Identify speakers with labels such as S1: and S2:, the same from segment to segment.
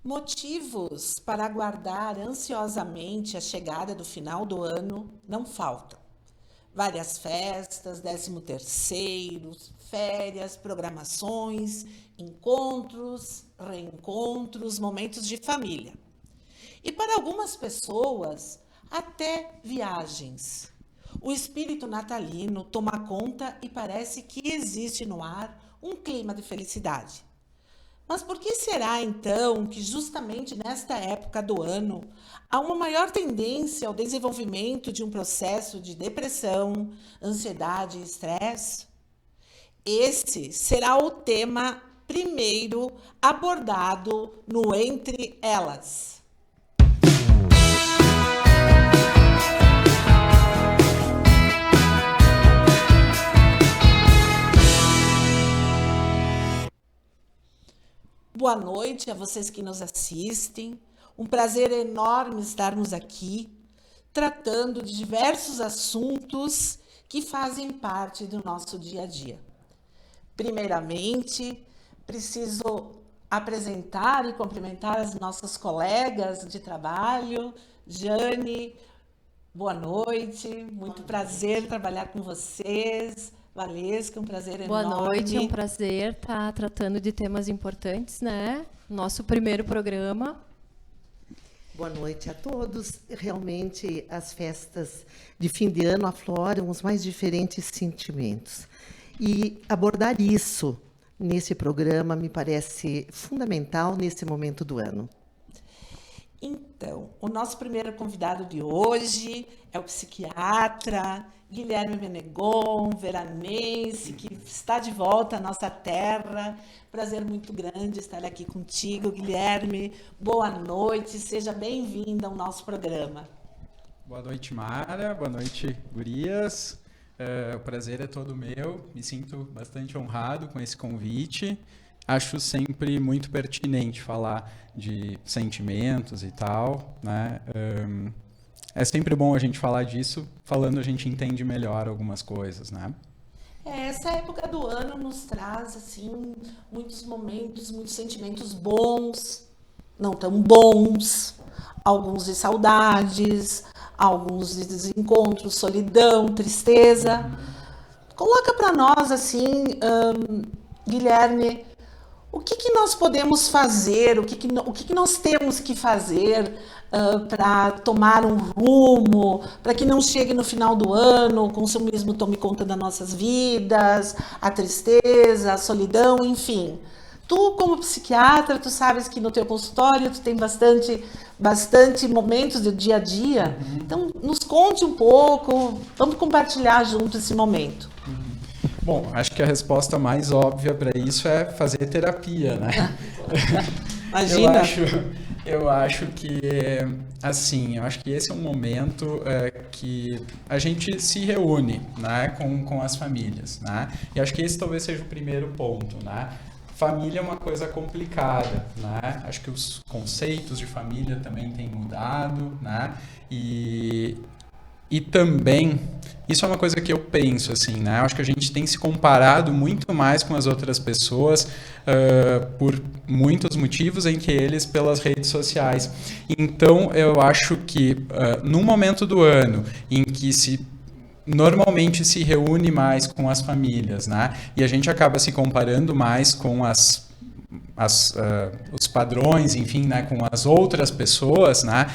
S1: Motivos para aguardar ansiosamente a chegada do final do ano não faltam. Várias festas, 13º, férias, programações, encontros, reencontros, momentos de família. E para algumas pessoas, até viagens. O espírito natalino toma conta e parece que existe no ar um clima de felicidade. Mas por que será, então, que justamente nesta época do ano há uma maior tendência ao desenvolvimento de um processo de depressão, ansiedade e estresse? Esse será o tema primeiro abordado no Entre Elas. Boa noite a vocês que nos assistem. Um prazer enorme estarmos aqui, tratando de diversos assuntos que fazem parte do nosso dia a dia. Primeiramente, preciso apresentar e cumprimentar as nossas colegas de trabalho. Jane, boa noite, muito prazer trabalhar com vocês. Valesca, um prazer enorme.
S2: Boa noite, é um prazer estar tratando de temas importantes, né? Nosso primeiro programa.
S3: Boa noite a todos. Realmente, as festas de fim de ano afloram os mais diferentes sentimentos. E abordar isso nesse programa me parece fundamental nesse momento do ano.
S1: Então, o nosso primeiro convidado de hoje é o psiquiatra Guilherme Menegon, veranense, que está de volta à nossa terra. Prazer muito grande estar aqui contigo, Guilherme. Boa noite, seja bem-vindo ao nosso programa.
S4: Boa noite, Mara. Boa noite, gurias. O prazer é todo meu. Me sinto bastante honrado com esse convite. Acho sempre muito pertinente falar de sentimentos e tal, né? É sempre bom a gente falar disso, falando a gente entende melhor algumas coisas, né?
S1: Essa época do ano nos traz, assim, muitos momentos, muitos sentimentos bons, não tão bons, alguns de saudades, alguns de desencontros, solidão, tristeza. Coloca para nós, assim, Guilherme, o que nós podemos fazer, o que nós temos que fazer para tomar um rumo, para que não chegue no final do ano, o consumismo tome conta das nossas vidas, a tristeza, a solidão, enfim. Tu, como psiquiatra, tu sabes que no teu consultório tu tem bastante momentos do dia a dia. Então, nos conte um pouco, vamos compartilhar junto esse momento.
S4: Bom, acho que a resposta mais óbvia para isso é fazer terapia, né?
S1: Imagina.
S4: Eu acho que, assim, eu acho que esse é um momento que a gente se reúne, né, com as famílias, né? E acho que esse talvez seja o primeiro ponto, né? Família é uma coisa complicada, né? Acho que os conceitos de família também têm mudado, né? E também, isso é uma coisa que eu penso, assim, né? Eu acho que a gente tem se comparado muito mais com as outras pessoas por muitos motivos, entre eles pelas redes sociais. Então, eu acho que num momento do ano em que normalmente se reúne mais com as famílias, né? E a gente acaba se comparando mais com os padrões, enfim, né, com as outras pessoas, né,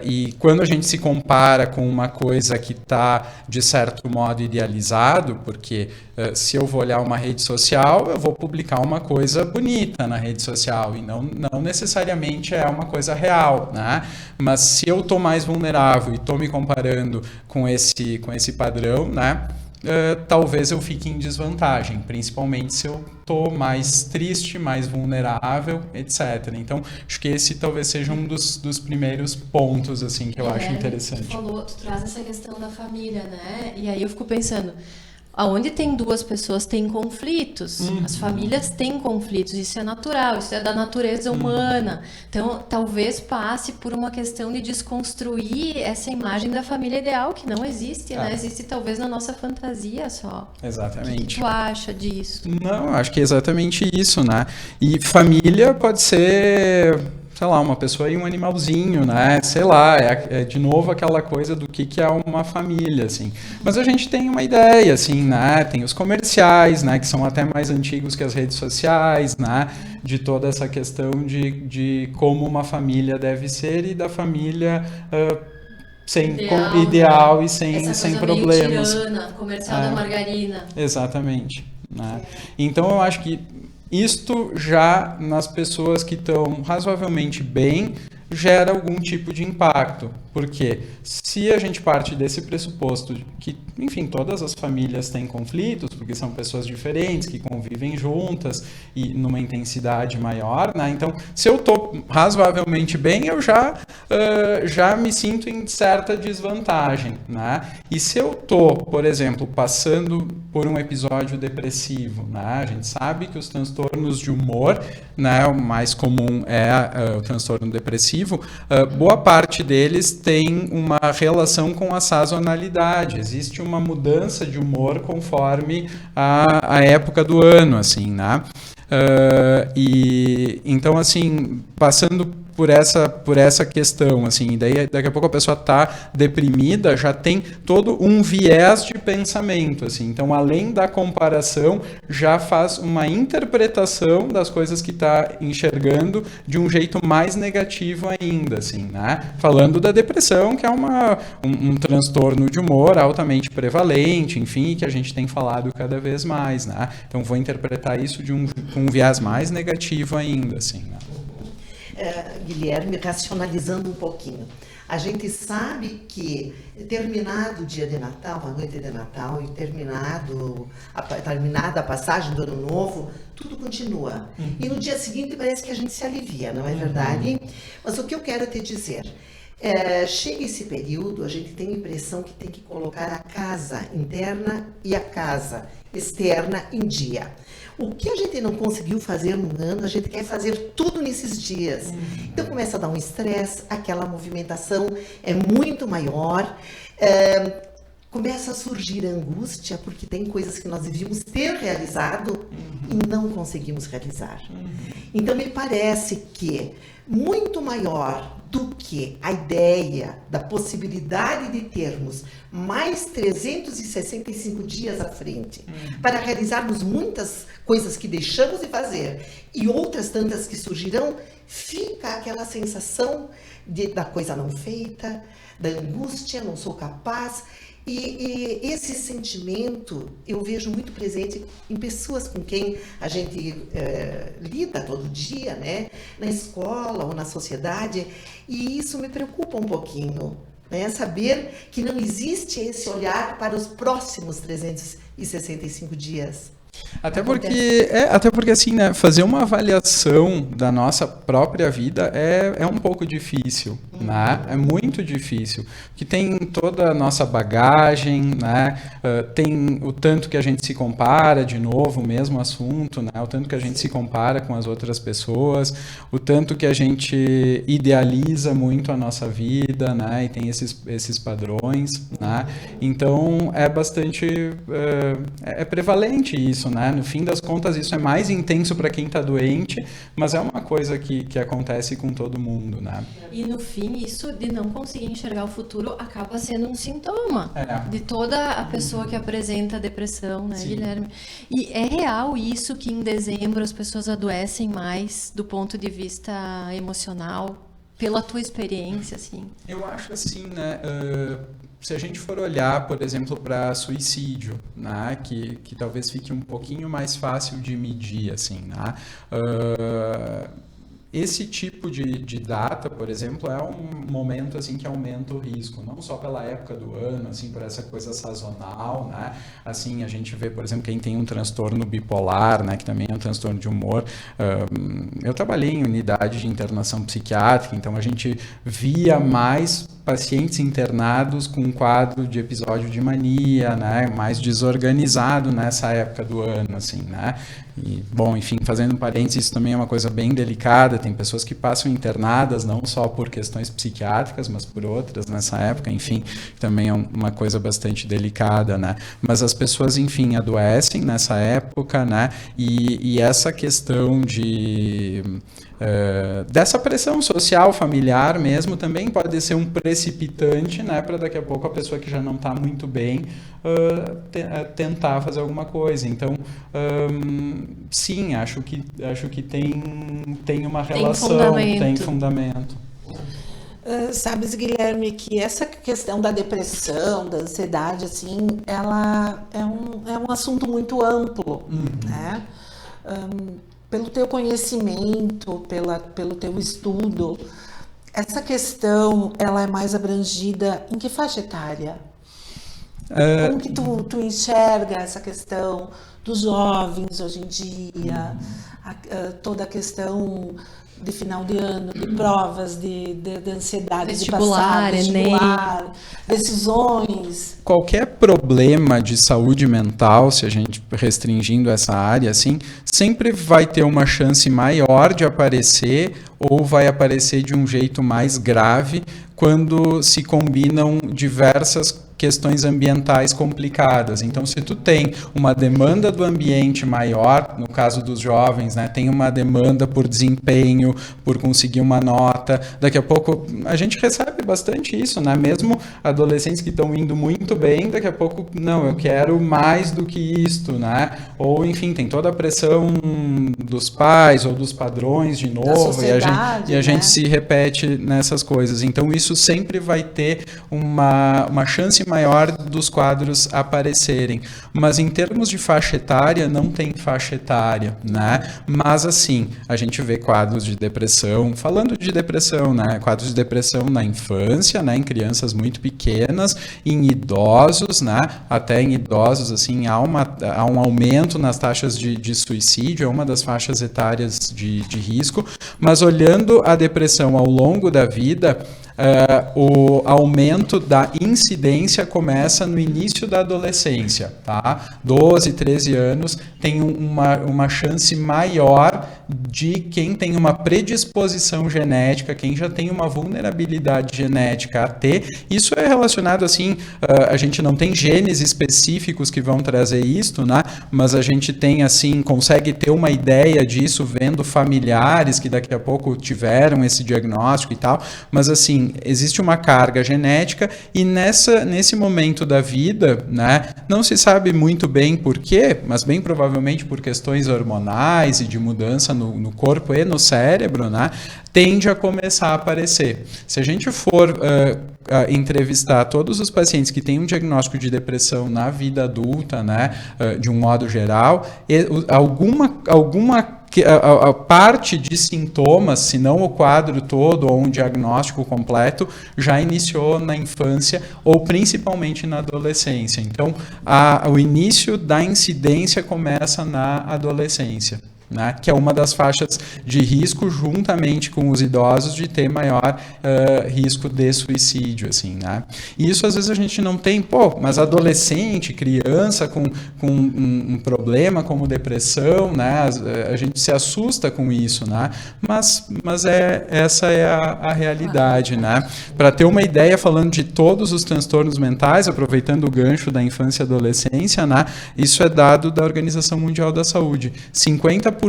S4: e quando a gente se compara com uma coisa que está, de certo modo, idealizado, porque se eu vou olhar uma rede social, eu vou publicar uma coisa bonita na rede social, e não necessariamente é uma coisa real, né, mas se eu estou mais vulnerável e estou me comparando com esse padrão, né, talvez eu fique em desvantagem, principalmente se eu estou mais triste, mais vulnerável, etc. Então, acho que esse talvez seja um dos primeiros pontos assim, que eu acho interessante.
S2: Tu traz essa questão da família, né? E aí eu fico pensando, aonde tem duas pessoas tem conflitos, as famílias têm conflitos, isso é natural, isso é da natureza humana. Então, talvez passe por uma questão de desconstruir essa imagem da família ideal, que não existe, né? Existe talvez na nossa fantasia só.
S4: Exatamente.
S2: O que tu acha disso?
S4: Não, acho que é exatamente isso, né? E família pode ser sei lá, uma pessoa e um animalzinho, né? Sei lá, é de novo aquela coisa do que é uma família, assim. Mas a gente tem uma ideia, assim, né? Tem os comerciais, né? Que são até mais antigos que as redes sociais, né? De toda essa questão de como uma família deve ser e da família sem ideal e sem problemas.
S2: Meio tirana, comercial da margarina.
S4: Exatamente. Né? Então eu acho que isto já nas pessoas que estão razoavelmente bem gera algum tipo de impacto, porque se a gente parte desse pressuposto que, enfim, todas as famílias têm conflitos, porque são pessoas diferentes que convivem juntas e numa intensidade maior, né? Então, se eu estou razoavelmente bem, eu já me sinto em certa desvantagem, né? E se eu estou, por exemplo, passando por um episódio depressivo, né? A gente sabe que os transtornos de humor, né, o mais comum é o transtorno depressivo, boa parte deles tem uma relação com a sazonalidade. Existe uma mudança de humor conforme a época do ano, assim, né? E então, assim, passando por essa questão, assim, daí daqui a pouco a pessoa está deprimida, já tem todo um viés de pensamento, assim, então além da comparação, já faz uma interpretação das coisas que está enxergando de um jeito mais negativo ainda, assim, né? Falando da depressão, que é um transtorno de humor altamente prevalente, enfim, que a gente tem falado cada vez mais, né? Então vou interpretar isso com um viés mais negativo ainda, assim, né?
S3: Guilherme, racionalizando um pouquinho. A gente sabe que, terminado o dia de Natal, a noite de Natal, e terminada a passagem do Ano Novo, tudo continua. E no dia seguinte parece que a gente se alivia, não é verdade? Mas o que eu quero te dizer, chega esse período, a gente tem a impressão que tem que colocar a casa interna e a casa externa em dia. O que a gente não conseguiu fazer num ano, a gente quer fazer tudo nesses dias. Então começa a dar um estresse, aquela movimentação é muito maior, começa a surgir a angústia, porque tem coisas que nós devíamos ter realizado e não conseguimos realizar. Então me parece que muito maior do que a ideia da possibilidade de termos mais 365 dias à frente para realizarmos muitas coisas que deixamos de fazer e outras tantas que surgirão, fica aquela sensação da coisa não feita, da angústia, não sou capaz. E esse sentimento eu vejo muito presente em pessoas com quem a gente lida todo dia, né? Na escola ou na sociedade, e isso me preocupa um pouquinho, né? Saber que não existe esse olhar para os próximos 365 dias.
S4: Até porque assim, né, fazer uma avaliação da nossa própria vida é um pouco difícil, né? É muito difícil, porque tem toda a nossa bagagem, né? Tem o tanto que a gente se compara, de novo, o mesmo assunto, né? O tanto que a gente se compara com as outras pessoas, o tanto que a gente idealiza muito a nossa vida, né? E tem esses padrões, né? Então, é bastante... é prevalente isso, né? No fim das contas, isso é mais intenso para quem está doente, mas é uma coisa que acontece com todo mundo, né?
S2: E no fim, isso de não conseguir enxergar o futuro acaba sendo um sintoma de toda a pessoa que apresenta depressão, né, Guilherme? E é real isso que em dezembro as pessoas adoecem mais do ponto de vista emocional, pela tua experiência, assim?
S4: Eu acho assim, né? Se a gente for olhar, por exemplo, para suicídio, né, que talvez fique um pouquinho mais fácil de medir, assim, né? Esse tipo de data, por exemplo, é um momento assim que aumenta o risco, não só pela época do ano, assim, por essa coisa sazonal, né? Assim, a gente vê, por exemplo, quem tem um transtorno bipolar, né, que também é um transtorno de humor. Eu trabalhei em unidade de internação psiquiátrica, então a gente via mais pacientes internados com um quadro de episódio de mania, né, mais desorganizado nessa época do ano, assim, né? E, bom, enfim, fazendo um parênteses, isso também é uma coisa bem delicada. Tem pessoas que passam internadas não só por questões psiquiátricas, mas por outras nessa época, enfim, também é uma coisa bastante delicada, né? Mas as pessoas, enfim, adoecem nessa época, né? E essa questão dessa pressão social, familiar mesmo, também pode ser um precipitante, né, para daqui a pouco a pessoa que já não está muito bem tentar fazer alguma coisa. Então, sim, acho que tem uma relação, tem fundamento.
S1: Sabes, Guilherme, que essa questão da depressão, da ansiedade, assim, ela é um assunto muito amplo, né? Pelo teu conhecimento, pelo teu estudo, essa questão, ela é mais abrangida em que faixa etária? Como que tu enxerga essa questão dos jovens hoje em dia, toda a questão de final de ano, de provas, de ansiedade,
S2: vestibular,
S1: de passar, vestibular, decisões.
S4: Qualquer problema de saúde mental, se a gente restringindo essa área, assim, sempre vai ter uma chance maior de aparecer ou vai aparecer de um jeito mais grave quando se combinam diversas questões ambientais complicadas. Então, se tu tem uma demanda do ambiente maior, no caso dos jovens, né, tem uma demanda por desempenho, por conseguir uma nota, daqui a pouco a gente recebe bastante isso, né? Mesmo adolescentes que estão indo muito bem, daqui a pouco, não, eu quero mais do que isto, né? Ou, enfim, tem toda a pressão dos pais ou dos padrões de novo, e a gente se repete nessas coisas. Então, isso sempre vai ter uma chance maior dos quadros aparecerem. Mas em termos de faixa etária, não tem faixa etária, né? Mas assim, a gente vê quadros de depressão, falando de depressão, né? Quadros de depressão na infância, né? Em crianças muito pequenas, em idosos, né? Até em idosos, assim, há um aumento nas taxas de suicídio, é uma das faixas etárias de risco. Mas olhando a depressão ao longo da vida, o aumento da incidência começa no início da adolescência, tá? 12, 13 anos tem uma chance maior de quem tem uma predisposição genética, quem já tem uma vulnerabilidade genética a ter. Isso é relacionado, assim, a gente não tem genes específicos que vão trazer isto, né? Mas a gente tem, assim, consegue ter uma ideia disso vendo familiares que daqui a pouco tiveram esse diagnóstico e tal, mas assim, existe uma carga genética e nesse momento da vida, né, não se sabe muito bem por quê, mas bem provavelmente por questões hormonais e de mudança no corpo e no cérebro, né, tende a começar a aparecer. Se a gente for entrevistar todos os pacientes que têm um diagnóstico de depressão na vida adulta, né, de um modo geral, a parte de sintomas, se não o quadro todo ou um diagnóstico completo, já iniciou na infância ou principalmente na adolescência. Então, o início da incidência começa na adolescência, né, que é uma das faixas de risco, juntamente com os idosos, de ter maior risco de suicídio, assim, né? E isso às vezes a gente não tem, mas adolescente, criança com um problema como depressão, né? A gente se assusta com isso, né? Mas essa é a realidade, né? Para ter uma ideia, falando de todos os transtornos mentais, aproveitando o gancho da infância e adolescência, né? Isso é dado da Organização Mundial da Saúde. 50%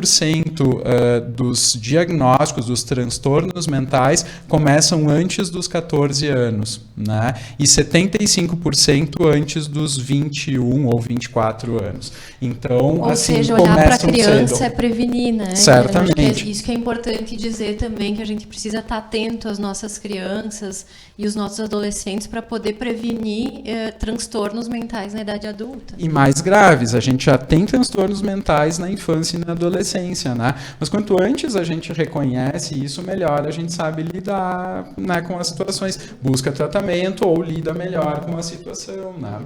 S4: dos diagnósticos, dos transtornos mentais, começam antes dos 14 anos, né? E 75% antes dos 21 ou 24 anos. Então,
S2: ou
S4: assim,
S2: seja, olhar para a criança
S4: cedo.
S2: É prevenir, né?
S4: Certamente.
S2: Isso que é importante dizer também, que a gente precisa estar atento às nossas crianças e os nossos adolescentes para poder prevenir transtornos mentais na idade adulta.
S4: E mais graves, a gente já tem transtornos mentais na infância e na adolescência, né? Mas quanto antes a gente reconhece isso, melhor a gente sabe lidar, né, com as situações, busca tratamento ou lida melhor com a situação, né?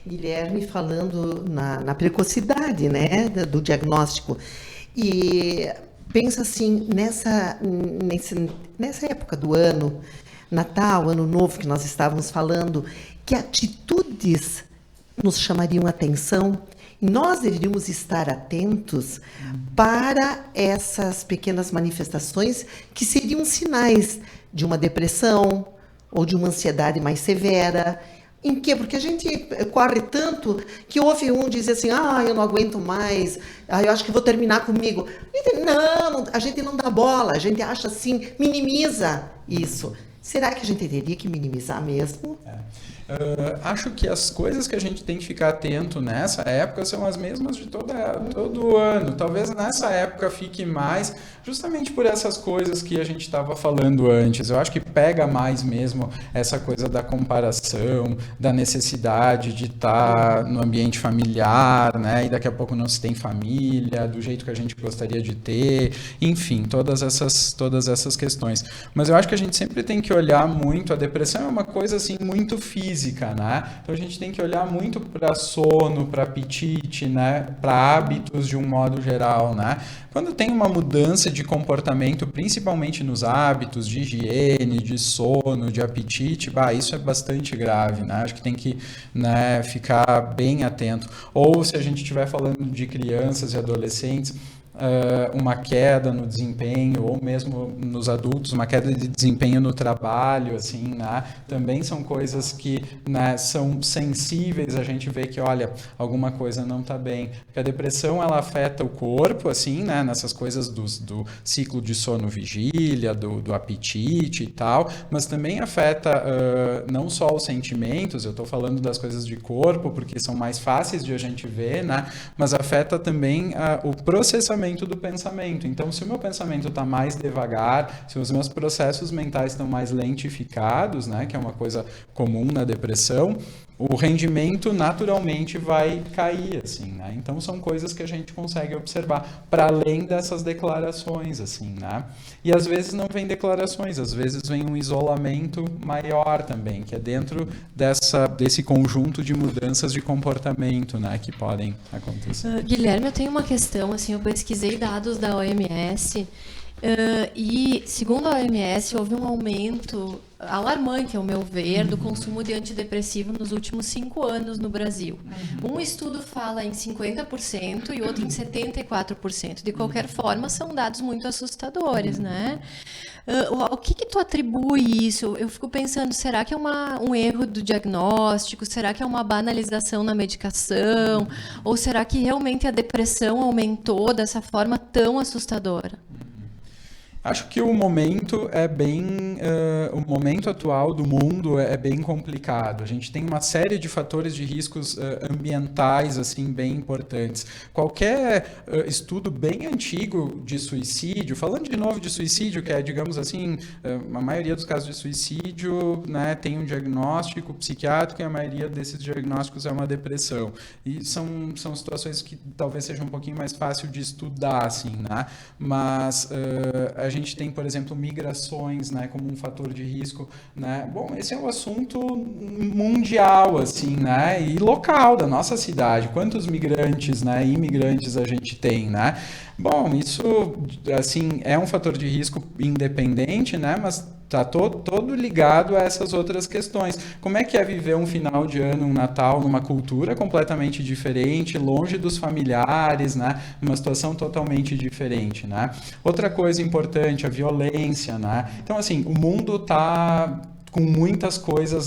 S3: Guilherme, falando na precocidade, né, do diagnóstico, e pensa assim, nessa época do ano, Natal, Ano Novo, que nós estávamos falando, que atitudes nos chamariam a atenção E nós deveríamos estar atentos para essas pequenas manifestações que seriam sinais de uma depressão ou de uma ansiedade mais severa. Em quê? Porque a gente corre tanto que ouve um dizer assim, eu não aguento mais, eu acho que vou terminar comigo. Não, a gente não dá bola, a gente acha assim, minimiza isso. Será que a gente teria que minimizar mesmo?
S4: Acho que as coisas que a gente tem que ficar atento nessa época são as mesmas de todo ano. Talvez nessa época fique mais, justamente por essas coisas que a gente estava falando antes. Eu acho que pega mais mesmo essa coisa da comparação, da necessidade de estar no ambiente familiar, né? E daqui a pouco não se tem família, do jeito que a gente gostaria de ter, enfim, todas essas questões. Mas eu acho que a gente sempre tem que olhar muito, a depressão é uma coisa assim muito física, né? Então a gente tem que olhar muito para sono, para apetite, né? Para hábitos de um modo geral, né? Quando tem uma mudança de comportamento, principalmente nos hábitos de higiene, de sono, de apetite, isso é bastante grave, né? Acho que tem que, né, ficar bem atento. Ou se a gente estiver falando de crianças e adolescentes, uma queda no desempenho, ou mesmo nos adultos, uma queda de desempenho no trabalho, assim, né? Também são coisas que, né, são sensíveis, a gente vê que, olha, alguma coisa não está bem. Porque a depressão, ela afeta o corpo, assim, né, nessas coisas do ciclo de sono-vigília, do apetite e tal, mas também afeta não só os sentimentos, eu estou falando das coisas de corpo, porque são mais fáceis de a gente ver, né, mas afeta também o processamento do pensamento. Então, se o meu pensamento está mais devagar, se os meus processos mentais estão mais lentificados, né, que é uma coisa comum na depressão, o rendimento naturalmente vai cair, assim, né? Então são coisas que a gente consegue observar para além dessas declarações, assim, né? E às vezes não vem declarações, às vezes vem um isolamento maior também, que é dentro desse conjunto de mudanças de comportamento, né, que podem acontecer.
S2: Guilherme, eu tenho uma questão, assim, eu pesquisei dados da OMS e, segundo a OMS, houve um aumento alarmante, ao meu ver, do consumo de antidepressivo nos últimos 5 anos no Brasil. Um estudo fala em 50% e outro em 74%. De qualquer forma, são dados muito assustadores, né? O que tu atribui isso? Eu fico pensando, será que é um erro do diagnóstico? Será que é uma banalização na medicação? Ou será que realmente a depressão aumentou dessa forma tão assustadora?
S4: Acho que o momento o momento atual do mundo é bem complicado. A gente tem uma série de fatores de riscos ambientais assim bem importantes. Qualquer estudo bem antigo de suicídio, falando de novo de suicídio, que é, digamos assim, a maioria dos casos de suicídio, né, tem um diagnóstico psiquiátrico e a maioria desses diagnósticos é uma depressão. E são situações que talvez seja um pouquinho mais fácil de estudar, assim, né? Mas a gente tem, por exemplo, migrações, né, como um fator de risco, né? Bom, esse é um assunto mundial, assim, né, e local da nossa cidade. Quantos migrantes, né, imigrantes a gente tem, né? Bom, isso, assim, é um fator de risco independente, né, mas está todo ligado a essas outras questões. Como é que é viver um final de ano, um Natal, numa cultura completamente diferente, longe dos familiares, né? Uma situação totalmente diferente, né? Outra coisa importante, a violência, né? Então, assim, o mundo está com muitas coisas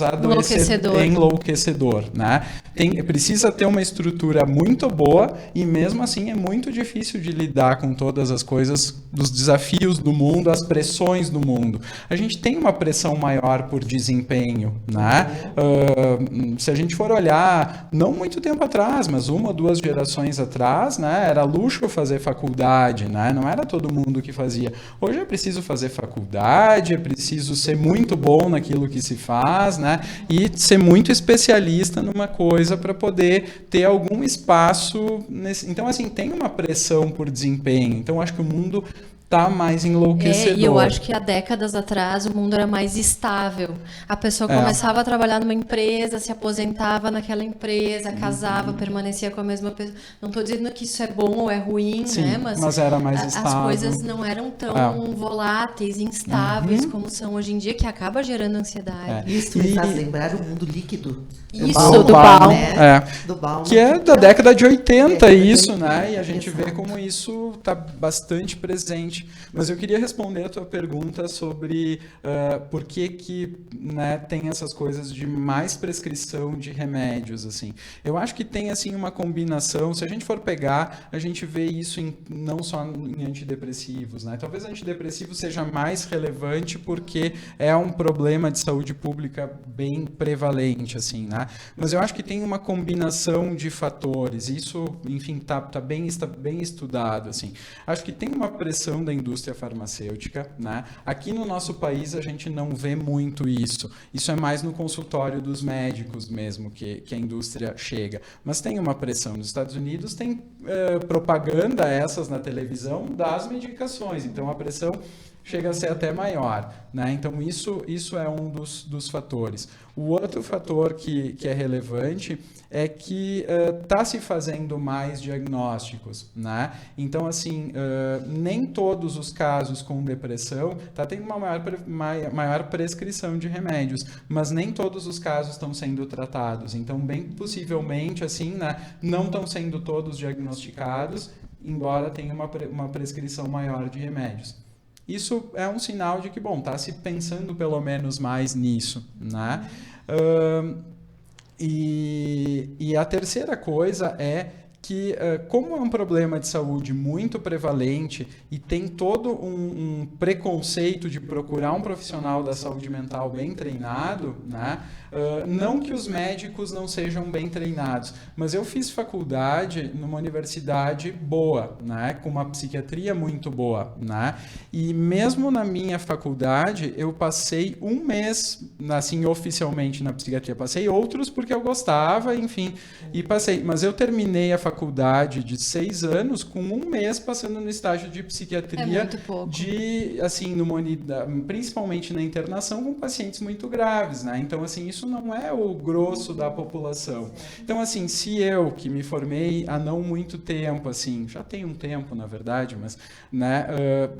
S4: enlouquecedor, né? Precisa ter uma estrutura muito boa e mesmo assim é muito difícil de lidar com todas as coisas, dos desafios do mundo, as pressões do mundo. A gente tem uma pressão maior por desempenho, né? Se a gente for olhar, não muito tempo atrás, mas 1 ou 2 gerações atrás, né? Era luxo fazer faculdade, né? Não era todo mundo que fazia. Hoje é preciso fazer faculdade, é preciso ser muito bom naquilo que se faz, né? E ser muito especialista numa coisa para poder ter algum espaço nesse. Então, assim, tem uma pressão por desempenho. Então, acho que o mundo tá mais enlouquecedor.
S2: E eu acho que há décadas atrás o mundo era mais estável. A pessoa começava a trabalhar numa empresa, se aposentava naquela empresa, casava, permanecia com a mesma pessoa. Não estou dizendo que isso é bom ou é ruim,
S4: Sim,
S2: né?
S4: mas era mais estável.
S2: As coisas não eram tão voláteis, instáveis como são hoje em dia, que acaba gerando ansiedade.
S3: Isso me faz lembrar o mundo líquido.
S2: Isso,
S3: do Baum, né?
S4: Do
S3: Baum,
S4: que é da década de 80 isso, né? E a gente vê como isso está bastante presente. Mas eu queria responder a tua pergunta sobre por que né, tem essas coisas de mais prescrição de remédios, assim. Eu acho que tem, assim, uma combinação. Se a gente for pegar, a gente vê isso não só em antidepressivos, né? Talvez antidepressivo seja mais relevante porque é um problema de saúde pública bem prevalente, assim, né? Mas eu acho que tem uma combinação de fatores. Isso, enfim, tá bem estudado, assim. Acho que tem uma pressão da indústria farmacêutica, né? Aqui no nosso país a gente não vê muito isso. Isso é mais no consultório dos médicos mesmo que a indústria chega. Mas tem uma pressão. Nos Estados Unidos tem propaganda essas na televisão das medicações. Então a pressão chega a ser até maior, né? Então isso é um dos fatores. O outro fator que é relevante é que está se fazendo mais diagnósticos, né? Então, assim, nem todos os casos com depressão está tendo uma maior prescrição de remédios, mas nem todos os casos estão sendo tratados. Então, bem possivelmente, assim, né, não estão sendo todos diagnosticados, embora tenha uma prescrição maior de remédios. Isso é um sinal de que, bom, está se pensando pelo menos mais nisso, né? E a terceira coisa é que, como é um problema de saúde muito prevalente e tem todo um preconceito de procurar um profissional da saúde mental bem treinado, né? Não que os médicos não sejam bem treinados, mas eu fiz faculdade numa universidade boa, né? Com uma psiquiatria muito boa, né? E mesmo na minha faculdade, eu passei um mês, assim, oficialmente na psiquiatria. Passei outros porque eu gostava, enfim, e passei. Mas eu terminei a faculdade de 6 anos com um mês passando no estágio de psiquiatria.
S2: É muito pouco.
S4: Assim, principalmente na internação com pacientes muito graves, né? Então, assim, isso não é o grosso da população. Então, assim, se eu, que me formei há não muito tempo, assim, já tem um tempo, na verdade, mas, né,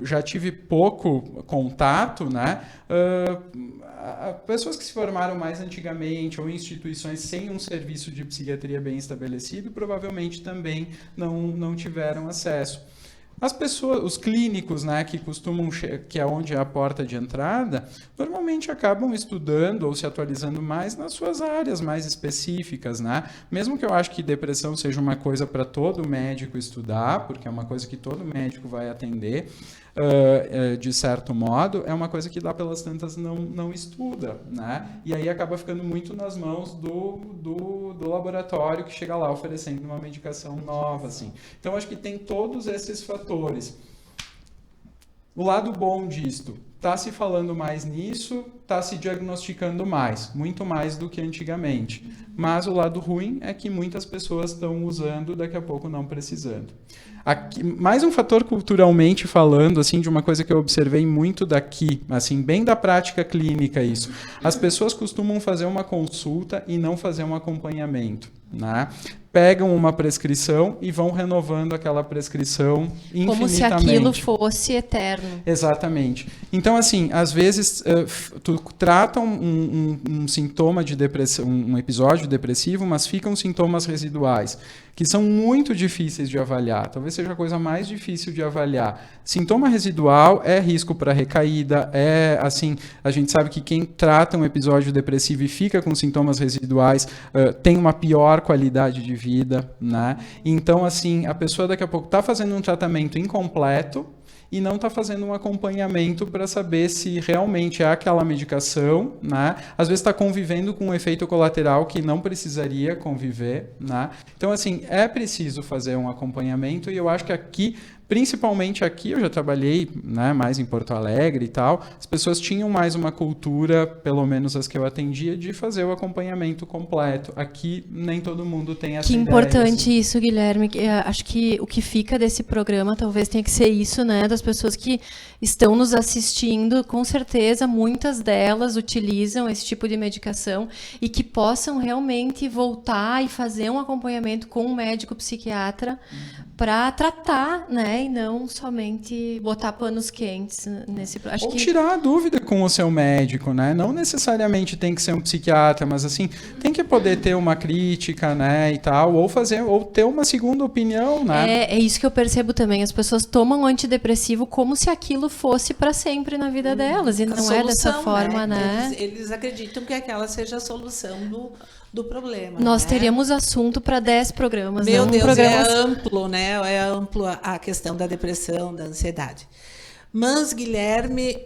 S4: já tive pouco contato, né? Pessoas que se formaram mais antigamente ou em instituições sem um serviço de psiquiatria bem estabelecido, provavelmente também não tiveram acesso. As pessoas, os clínicos, né, que que é onde é a porta de entrada, normalmente acabam estudando ou se atualizando mais nas suas áreas mais específicas, né? Mesmo que eu acho que depressão seja uma coisa para todo médico estudar, porque é uma coisa que todo médico vai atender, de certo modo, é uma coisa que lá pelas tantas não estuda, né? E aí acaba ficando muito nas mãos do laboratório que chega lá oferecendo uma medicação nova, assim. Então, acho que tem todos esses fatores. O lado bom disto, está se falando mais nisso, está se diagnosticando mais, muito mais do que antigamente. Mas o lado ruim é que muitas pessoas estão usando, daqui a pouco não precisando. Aqui, mais um fator culturalmente falando, assim, de uma coisa que eu observei muito daqui, assim, bem da prática clínica isso. As pessoas costumam fazer uma consulta e não fazer um acompanhamento, né? Pegam uma prescrição e vão renovando aquela prescrição infinitamente.
S2: Como se aquilo fosse eterno.
S4: Exatamente. Então, assim, às vezes, tu trata um sintoma de depressão, um episódio depressivo, mas ficam sintomas residuais, que são muito difíceis de avaliar. Talvez seja a coisa mais difícil de avaliar. Sintoma residual é risco para recaída, assim, a gente sabe que quem trata um episódio depressivo e fica com sintomas residuais tem uma pior qualidade de vida, né? Então, assim, a pessoa daqui a pouco está fazendo um tratamento incompleto e não está fazendo um acompanhamento para saber se realmente é aquela medicação, né? Às vezes está convivendo com um efeito colateral que não precisaria conviver, né? Então, assim, é preciso fazer um acompanhamento e eu acho que aqui, Principalmente aqui, eu já trabalhei, né, mais em Porto Alegre e tal, as pessoas tinham mais uma cultura, pelo menos as que eu atendia, de fazer o acompanhamento completo. Aqui nem todo mundo tem essa ideia.
S2: Que importante
S4: assim.
S2: isso, Guilherme. Acho que o que fica desse programa talvez tenha que ser isso, né? Das pessoas que estão nos assistindo, com certeza muitas delas utilizam esse tipo de medicação e que possam realmente voltar e fazer um acompanhamento com um médico psiquiatra para tratar, né? E não somente botar panos quentes nesse... Acho
S4: Ou
S2: que...
S4: tirar a dúvida com o seu médico, né? Não necessariamente tem que ser um psiquiatra, mas assim, tem que poder ter uma crítica, né, e tal, ou ter uma segunda opinião, né?
S2: É isso que eu percebo também. As pessoas tomam antidepressivo como se aquilo fosse para sempre na vida delas, e não
S1: solução,
S2: é dessa forma, né?
S1: Eles acreditam que aquela seja a solução do problema.
S2: Nós
S1: né?
S2: teríamos assunto para 10 programas.
S1: Meu
S2: não
S1: Deus,
S2: programa...
S1: é amplo, né? É amplo a questão da depressão, da ansiedade. Mas, Guilherme,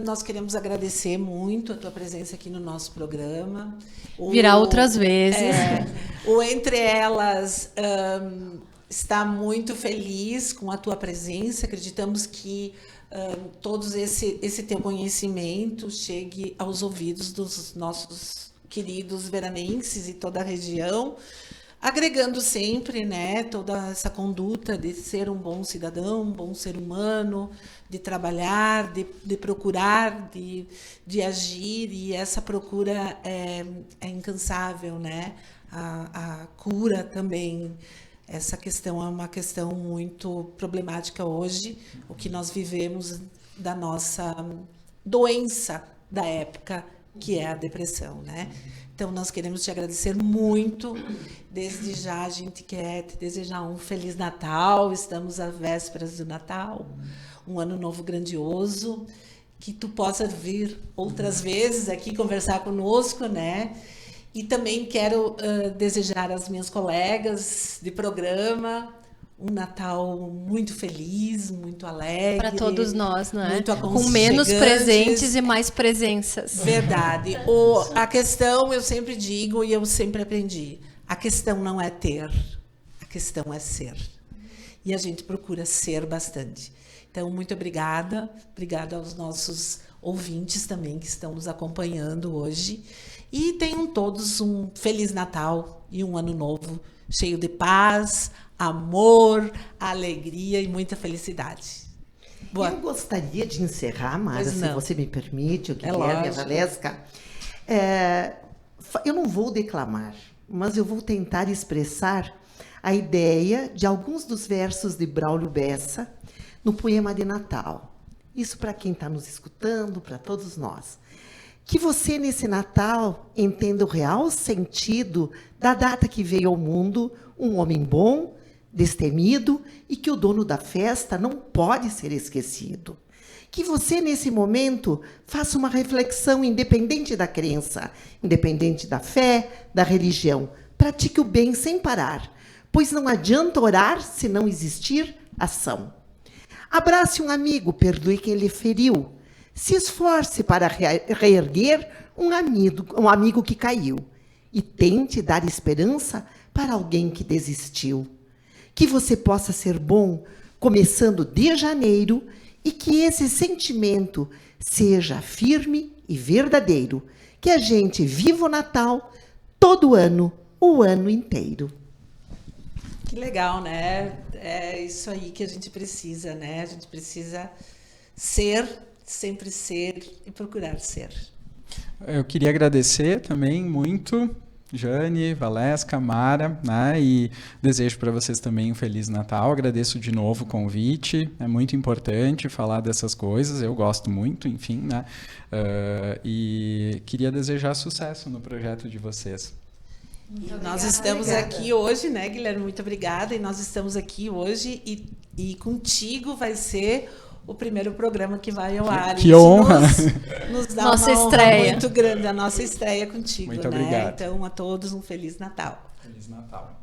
S1: nós queremos agradecer muito a tua presença aqui no nosso programa.
S2: Virá outras vezes.
S1: O Entre Elas está muito feliz com a tua presença. Acreditamos que todo esse teu conhecimento chegue aos ouvidos dos nossos queridos veranenses e toda a região, agregando sempre, né, toda essa conduta de ser um bom cidadão, um bom ser humano, de trabalhar, de procurar, de agir, e essa procura é incansável, né? A cura também. Essa questão é uma questão muito problemática hoje, o que nós vivemos da nossa doença da época, que é a depressão, né? Então, nós queremos te agradecer muito. Desde já, a gente quer te desejar um Feliz Natal. Estamos às vésperas do Natal, um ano novo grandioso, que tu possa vir outras vezes aqui conversar conosco, né? E também quero desejar às minhas colegas de programa um Natal muito feliz, muito alegre.
S2: Para todos nós, não é?
S1: Muito
S2: com menos presentes e mais presenças.
S1: Verdade. A questão, eu sempre digo e eu sempre aprendi, a questão não é ter, a questão é ser. E a gente procura ser bastante. Então, muito obrigada. Obrigada aos nossos ouvintes também que estão nos acompanhando hoje. E tenham todos um Feliz Natal e um Ano Novo cheio de paz, amor, alegria e muita felicidade. Boa.
S3: Eu gostaria de encerrar, Mara, se você me permite, o Guilherme, a Valesca. Eu não vou declamar, mas eu vou tentar expressar a ideia de alguns dos versos de Braulio Bessa no poema de Natal. Isso para quem está nos escutando, para todos nós. Que você, nesse Natal, entenda o real sentido da data que veio ao mundo um homem bom, destemido, e que o dono da festa não pode ser esquecido. Que você, nesse momento, faça uma reflexão independente da crença, independente da fé, da religião. Pratique o bem sem parar, pois não adianta orar se não existir ação. Abrace um amigo, perdoe quem lhe feriu. Se esforce para reerguer um amigo que caiu. E tente dar esperança para alguém que desistiu. Que você possa ser bom, começando de janeiro, e que esse sentimento seja firme e verdadeiro. Que a gente viva o Natal todo ano, o ano inteiro.
S1: Que legal, né? É isso aí que a gente precisa, né? A gente precisa ser, sempre ser e procurar ser.
S4: Eu queria agradecer também muito, Jane, Valesca, Mara, né? E desejo para vocês também um Feliz Natal. Agradeço de novo o convite. É muito importante falar dessas coisas. Eu gosto muito, enfim, né? E queria desejar sucesso no projeto de vocês.
S1: Nós estamos aqui hoje, né, Guilherme? Muito obrigada. E nós estamos aqui hoje e contigo vai ser o primeiro programa que vai ao ar.
S4: Que honra!
S1: Nos dá
S2: nossa
S1: uma
S2: estreia.
S1: honra muito grande, a nossa estreia contigo,
S4: muito
S1: né?
S4: obrigado.
S1: Então, a todos um Feliz Natal.
S4: Feliz Natal.